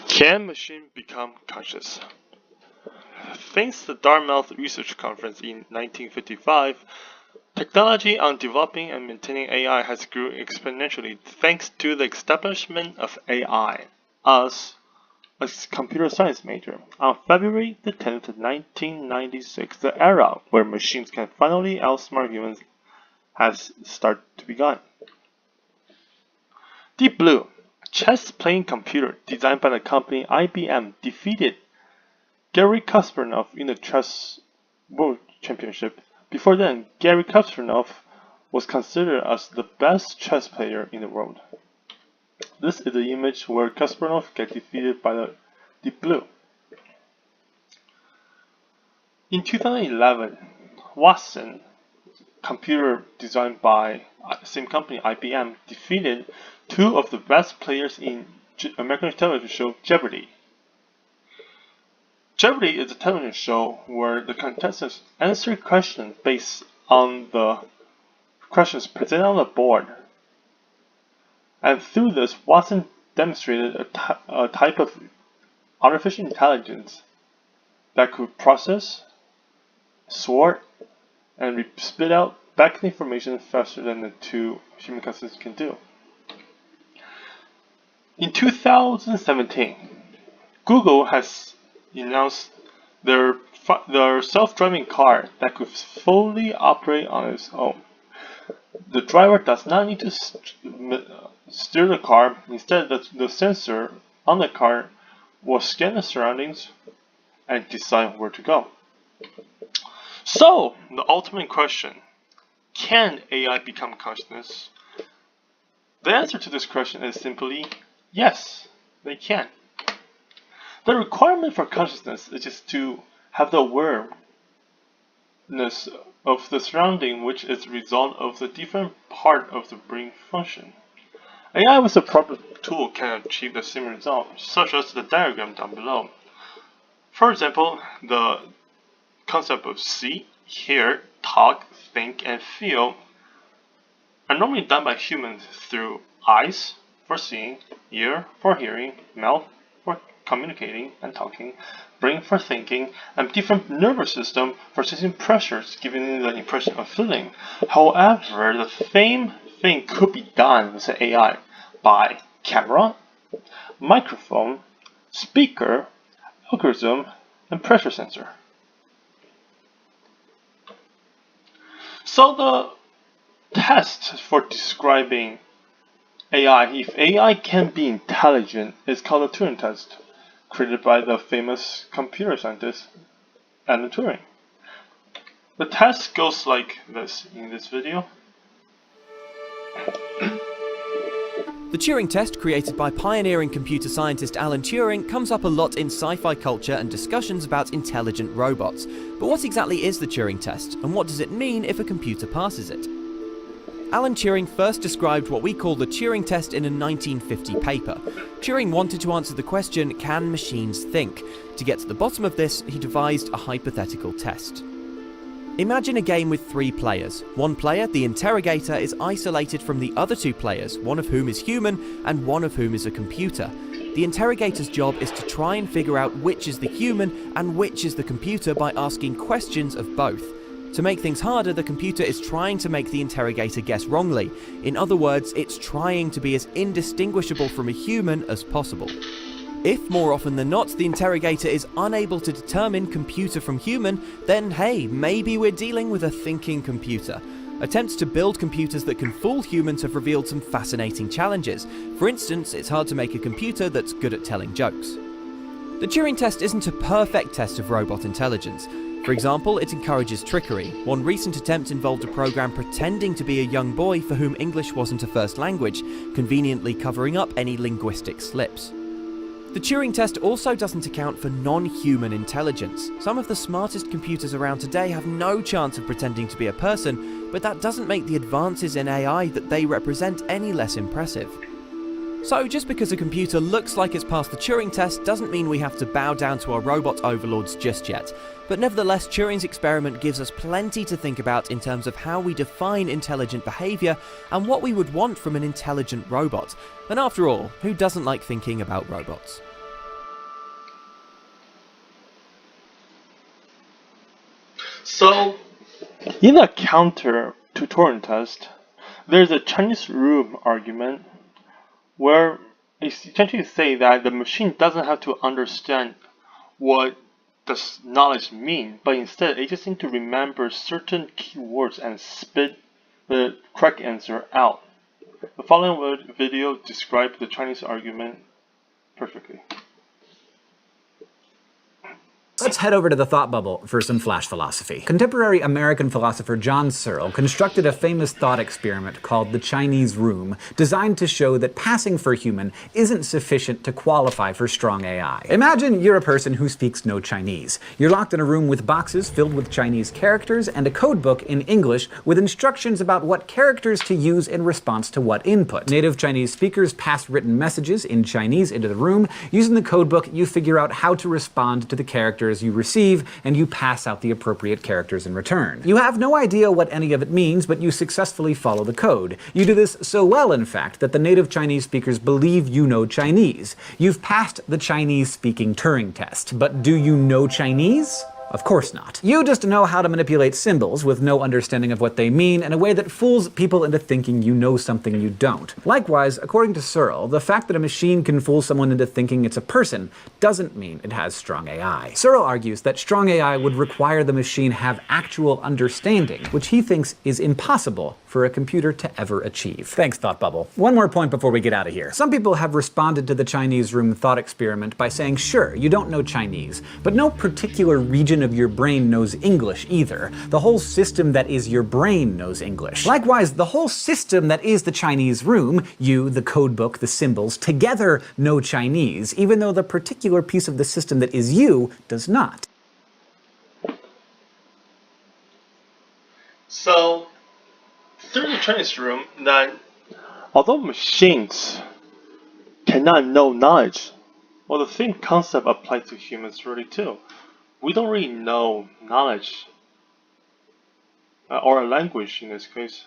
Can machine become conscious? Since the Dartmouth Research Conference in 1955, technology on developing and maintaining AI has grew exponentially thanks to the establishment of AI as a computer science major. On February the 10th, 1996, the era where machines can finally outsmart humans has started to begin. Deep Blue, a chess-playing computer designed by the company IBM, defeated Garry Kasparov in the chess world championship. Before then, Garry Kasparov was considered as the best chess player in the world. This is the image where Kasparov gets defeated by the Deep Blue. In 2011, Watson, computer designed by the same company IBM, defeated two of the best players in American television show Jeopardy! Jeopardy! Is a television show where the contestants answer questions based on the questions presented on the board. And through this, Watson demonstrated a type of artificial intelligence that could process, sort, and spit out back the information faster than the two human contestants can do. In 2017, Google has announced their self-driving car that could fully operate on its own. The driver does not need to steer the car. Instead, the sensor on the car will scan the surroundings and decide where to go. So, the ultimate question, can AI become consciousness? The answer to this question is simply yes, they can. The requirement for consciousness is just to have the awareness of the surrounding, which is a result of the different part of the brain function. AI with a proper tool can achieve the same result, such as the diagram down below. For example, the concept of see, hear, talk, think, and feel are normally done by humans through eyes for seeing, ear for hearing, mouth for communicating and talking, brain for thinking, and different nervous system for sensing pressures, giving the impression of feeling. However, the same thing could be done with the AI by camera, microphone, speaker, algorithm, and pressure sensor. So the test for describing AI, if AI can be intelligent, is called the Turing test, created by the famous computer scientist Alan Turing. The test goes like this in this video. The Turing test, created by pioneering computer scientist Alan Turing, comes up a lot in sci-fi culture and discussions about intelligent robots. But what exactly is the Turing test, and what does it mean if a computer passes it? Alan Turing first described what we call the Turing test in a 1950 paper. Turing wanted to answer the question, can machines think? To get to the bottom of this, he devised a hypothetical test. Imagine a game with 3 players. One player, the interrogator, is isolated from the other 2 players, one of whom is human and one of whom is a computer. The interrogator's job is to try and figure out which is the human and which is the computer by asking questions of both. To make things harder, the computer is trying to make the interrogator guess wrongly. In other words, it's trying to be as indistinguishable from a human as possible. If, more often than not, the interrogator is unable to determine computer from human, then hey, maybe we're dealing with a thinking computer. Attempts to build computers that can fool humans have revealed some fascinating challenges. For instance, it's hard to make a computer that's good at telling jokes. The Turing test isn't a perfect test of robot intelligence. For example, it encourages trickery. One recent attempt involved a program pretending to be a young boy for whom English wasn't a first language, conveniently covering up any linguistic slips. The Turing test also doesn't account for non-human intelligence. Some of the smartest computers around today have no chance of pretending to be a person, but that doesn't make the advances in AI that they represent any less impressive. So just because a computer looks like it's passed the Turing test doesn't mean we have to bow down to our robot overlords just yet. But nevertheless, Turing's experiment gives us plenty to think about in terms of how we define intelligent behaviour and what we would want from an intelligent robot. And after all, who doesn't like thinking about robots? So, in a counter to Turing test, there's a Chinese room argument where it's essentially say that the machine doesn't have to understand what does knowledge mean, but instead it just needs to remember certain keywords and spit the correct answer out. The following video describes the Chinese argument perfectly. Let's head over to the thought bubble for some flash philosophy. Contemporary American philosopher John Searle constructed a famous thought experiment called the Chinese room, designed to show that passing for human isn't sufficient to qualify for strong AI. Imagine you're a person who speaks no Chinese. You're locked in a room with boxes filled with Chinese characters and a code book in English with instructions about what characters to use in response to what input. Native Chinese speakers pass written messages in Chinese into the room. Using the code book, you figure out how to respond to the characters you receive, and you pass out the appropriate characters in return. You have no idea what any of it means, but you successfully follow the code. You do this so well, in fact, that the native Chinese speakers believe you know Chinese. You've passed the Chinese-speaking Turing test. But do you know Chinese? Of course not. You just know how to manipulate symbols with no understanding of what they mean in a way that fools people into thinking you know something you don't. Likewise, according to Searle, the fact that a machine can fool someone into thinking it's a person doesn't mean it has strong AI. Searle argues that strong AI would require the machine have actual understanding, which he thinks is impossible for a computer to ever achieve. Thanks, Thought Bubble. One more point before we get out of here. Some people have responded to the Chinese room thought experiment by saying, sure, you don't know Chinese, but no particular region of your brain knows English either. The whole system that is your brain knows English. Likewise, the whole system that is the Chinese room, you, the codebook, the symbols, together know Chinese, even though the particular piece of the system that is you does not. So, through the Chinese room, that although machines cannot know knowledge, well, the same concept applies to humans really too. We don't really know knowledge, or a language in this case.